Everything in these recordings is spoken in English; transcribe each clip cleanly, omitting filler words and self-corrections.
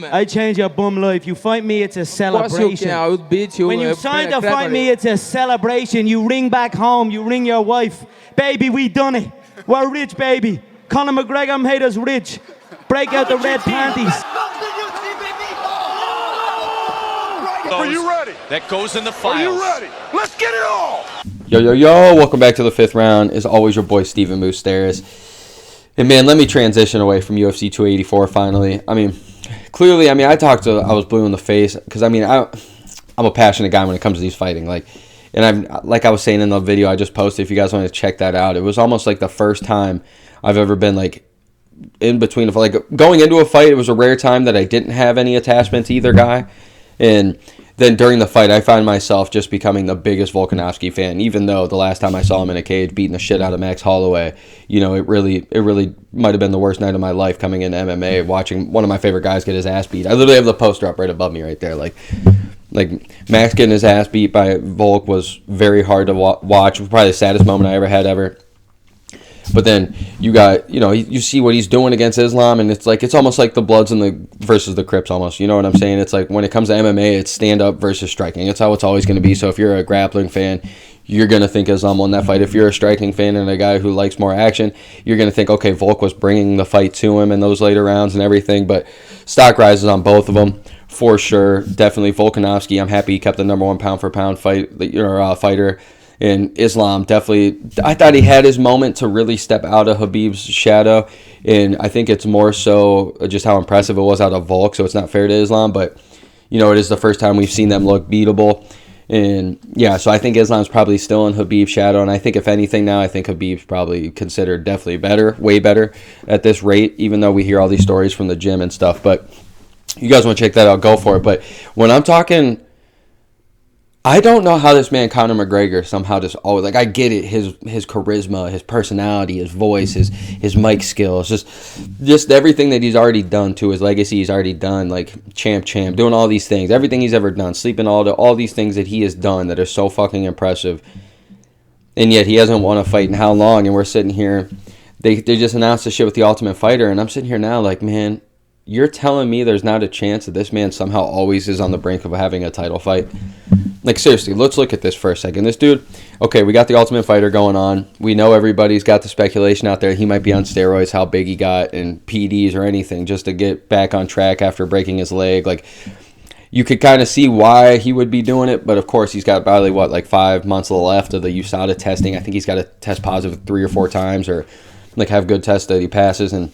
I change your bum life. You fight me, it's a celebration. I would beat you. When you sign to fight me, it's a celebration. You ring back home, you ring your wife. Baby, we done it. We're rich, baby. Conor McGregor made us rich. Break out the red panties. Are you ready? That goes in the files. Are you ready? Let's get it all! Yo, welcome back to the 5th round. As always, your boy Stephen Moustaris. And man, let me transition away from UFC 284 finally. I mean, clearly, I was blue in the face because, I'm a passionate guy when it comes to these fighting. Like I was saying in the video I just posted, if you guys want to check that out, it was almost like the first time I've ever been like in between of like going into a fight. It was a rare time that I didn't have any attachment to either guy, and then during the fight, I find myself just becoming the biggest Volkanovski fan, even though the last time I saw him in a cage beating the shit out of Max Holloway, it really might have been the worst night of my life coming into MMA, watching one of my favorite guys get his ass beat. I literally have the poster up right above me right there. Like Max getting his ass beat by Volk was very hard to watch. It was probably the saddest moment I ever. But then you got, you see what he's doing against Islam, and it's almost like the Bloods and the versus the Crips almost. You know what I'm saying? It's like when it comes to MMA, it's stand up versus striking. It's how it's always going to be. So if you're a grappling fan, you're going to think Islam won that fight. If you're a striking fan and a guy who likes more action, you're going to think, okay, Volk was bringing the fight to him in those later rounds and everything. But stock rises on both of them for sure. Definitely Volkanovski. I'm happy he kept the number one pound for pound fighter. And Islam, definitely, I thought he had his moment to really step out of Khabib's shadow. And I think it's more so just how impressive it was out of Volk. So it's not fair to Islam. But, it is the first time we've seen them look beatable. And, yeah, so I think Islam's probably still in Khabib's shadow. And I think if anything now, I think Khabib's probably considered definitely better, way better at this rate, even though we hear all these stories from the gym and stuff. But you guys want to check that out, go for it. But when I'm talking, I don't know how this man Conor McGregor somehow just always, like, I get it, his charisma, his personality, his voice, his mic skills, just everything that he's already done to his legacy. He's already done, like champ, doing all these things, everything he's ever done, sleeping all these things that he has done that are so fucking impressive, and yet he hasn't won a fight in how long? And we're sitting here, they just announced the shit with the Ultimate Fighter, and I'm sitting here now like, man, you're telling me there's not a chance that this man somehow always is on the brink of having a title fight? Like, seriously, let's look at this for a second. This dude, okay, we got the Ultimate Fighter going on. We know everybody's got the speculation out there. He might be on steroids, how big he got, and PEDs or anything, just to get back on track after breaking his leg. Like, you could kind of see why he would be doing it, but of course he's got probably, 5 months left of the USADA testing. I think he's got to test positive 3 or 4 times or, have good tests that he passes. And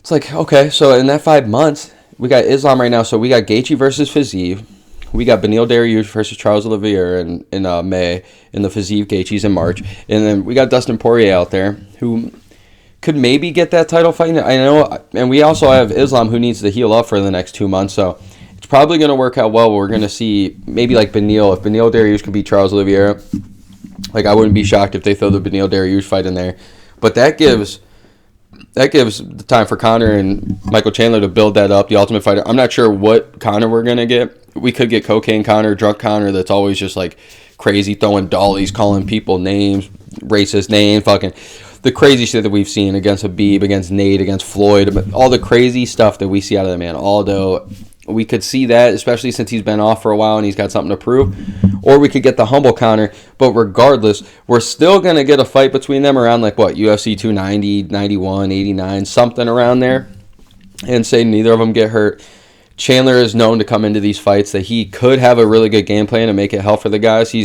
it's like, okay, so in that 5 months, we got Islam right now. So we got Gaethje versus Fiziev. We got Beneil Dariush versus Charles Oliveira in May. In the Fiziev, Gaethje's in March. And then we got Dustin Poirier out there who could maybe get that title fight. I know. And we also have Islam who needs to heal up for the next 2 months. So it's probably going to work out well. We're going to see maybe like Beneil. If Beneil Dariush could beat Charles Oliveira, I wouldn't be shocked if they throw the Beneil Dariush fight in there. But that gives the time for Conor and Michael Chandler to build that up, the Ultimate Fighter. I'm not sure what Conor we're going to get. We could get cocaine Conor, drunk Conor that's always just like crazy, throwing dollies, calling people names, racist names, fucking the crazy shit that we've seen against Khabib, against Nate, against Floyd, all the crazy stuff that we see out of that man. Although we could see that, especially since he's been off for a while and he's got something to prove. Or we could get the humble Conor. But regardless, we're still going to get a fight between them around UFC 290, 91, 89, something around there. And say neither of them get hurt. Chandler is known to come into these fights that he could have a really good game plan and make it hell for the guys. He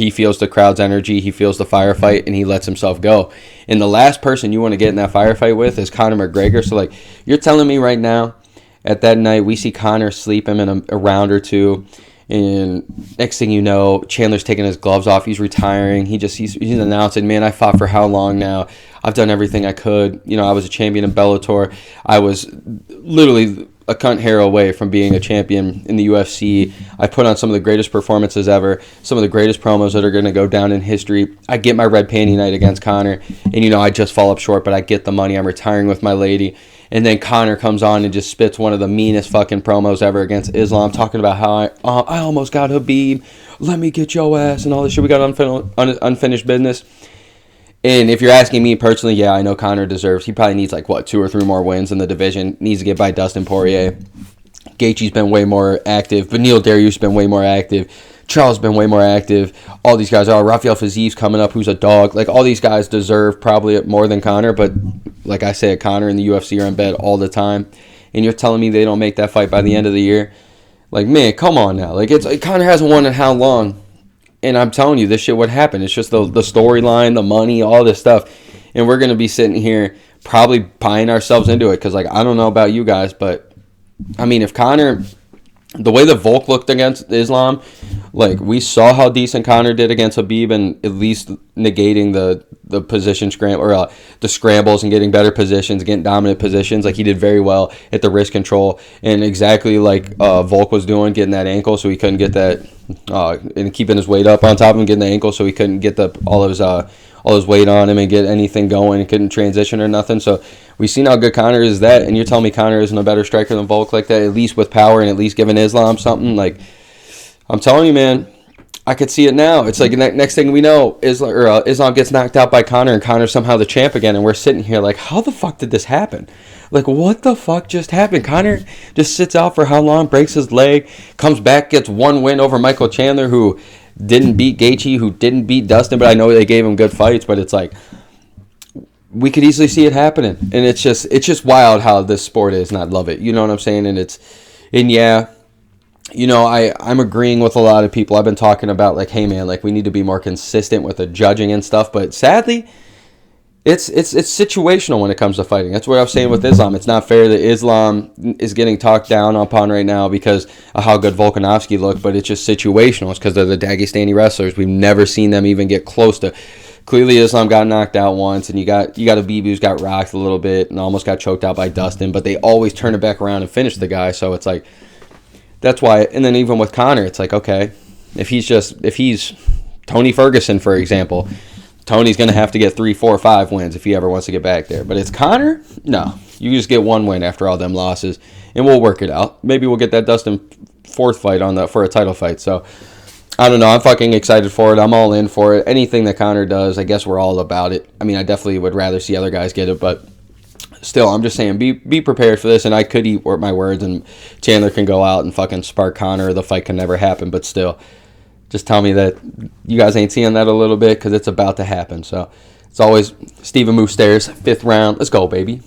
feels the crowd's energy, he feels the firefight, and he lets himself go. And the last person you want to get in that firefight with is Conor McGregor. So, you're telling me right now, at that night, we see Conor sleep him in a round or two, and next thing you know, Chandler's taking his gloves off. He's retiring. He's announcing, man, I fought for how long now? I've done everything I could. I was a champion in Bellator. I was literally a cunt hair away from being a champion in the UFC. I put on some of the greatest performances ever, some of the greatest promos that are going to go down in history. I get my red panty night against Conor, and I just fall up short, but I get the money. I'm retiring with my lady. And then Conor comes on and just spits one of the meanest fucking promos ever against Islam, talking about how I almost got Khabib, let me get your ass, and all this shit. We got unfinished business. And if you're asking me personally, yeah, I know Conor deserves. He probably needs like 2 or 3 more wins in the division. Needs to get by Dustin Poirier. Gaethje's been way more active. Beneil Dariush's been way more active. Charles been way more active. All these guys are. Rafael Fiziev coming up, who's a dog. Like, all these guys deserve probably more than Conor. But like I said, Conor and the UFC are in bed all the time. And you're telling me they don't make that fight by the end of the year? Like, man, come on now. Like, Conor hasn't won in how long? And I'm telling you, this shit would happen. It's just the storyline, the money, all this stuff. And we're going to be sitting here probably buying ourselves into it. Because, like, I don't know about you guys, but, I mean, if Conor, the way the Volk looked against Islam, like, we saw how decent Conor did against Habib and at least negating the position scramble, or the scrambles and getting better positions, getting dominant positions. Like, he did very well at the wrist control. And exactly like Volk was doing, getting that ankle so he couldn't get that, and keeping his weight up on top of him, getting the ankle so he couldn't get all his weight on him and get anything going and couldn't transition or nothing. So we've seen how good Conor is that, and you're telling me Conor isn't a better striker than Volk like that, at least with power and at least giving Islam something? Like, I'm telling you, man, I could see it now. It's like next thing we know, Islam gets knocked out by Conor, and Conor's somehow the champ again, and we're sitting here like, how the fuck did this happen? Like, what the fuck just happened? Conor just sits out for how long, breaks his leg, comes back, gets 1 win over Michael Chandler, who didn't beat Gaethje, who didn't beat Dustin, but I know they gave him good fights. But it's like, we could easily see it happening, and it's just wild how this sport is, and I love it. You know what I'm saying? And yeah, you know, I'm agreeing with a lot of people. I've been talking about, like, hey man, like, we need to be more consistent with the judging and stuff. But sadly, it's situational when it comes to fighting. That's what I was saying with Islam. It's not fair that Islam is getting talked down upon right now because of how good Volkanovski looked, but it's just situational. It's because they're the Dagestani wrestlers. We've never seen them even get close to. Clearly, Islam got knocked out once, and you got Habib who's got rocked a little bit and almost got choked out by Dustin, but they always turn it back around and finish the guy. So it's like, that's why. And then even with Conor, it's like, okay, if he's Tony Ferguson, for example, Tony's going to have to get 3, 4, 5 wins if he ever wants to get back there. But it's Conor? No. You just get 1 win after all them losses, and we'll work it out. Maybe we'll get that Dustin 4th fight for a title fight. So, I don't know. I'm fucking excited for it. I'm all in for it. Anything that Conor does, I guess we're all about it. I mean, I definitely would rather see other guys get it, but still, I'm just saying, be prepared for this, and I could eat my words, and Chandler can go out and fucking spark Conor. The fight can never happen, but still, just tell me that you guys ain't seeing that a little bit, because it's about to happen. So, it's always Stephen Moustaris, 5th round. Let's go, baby.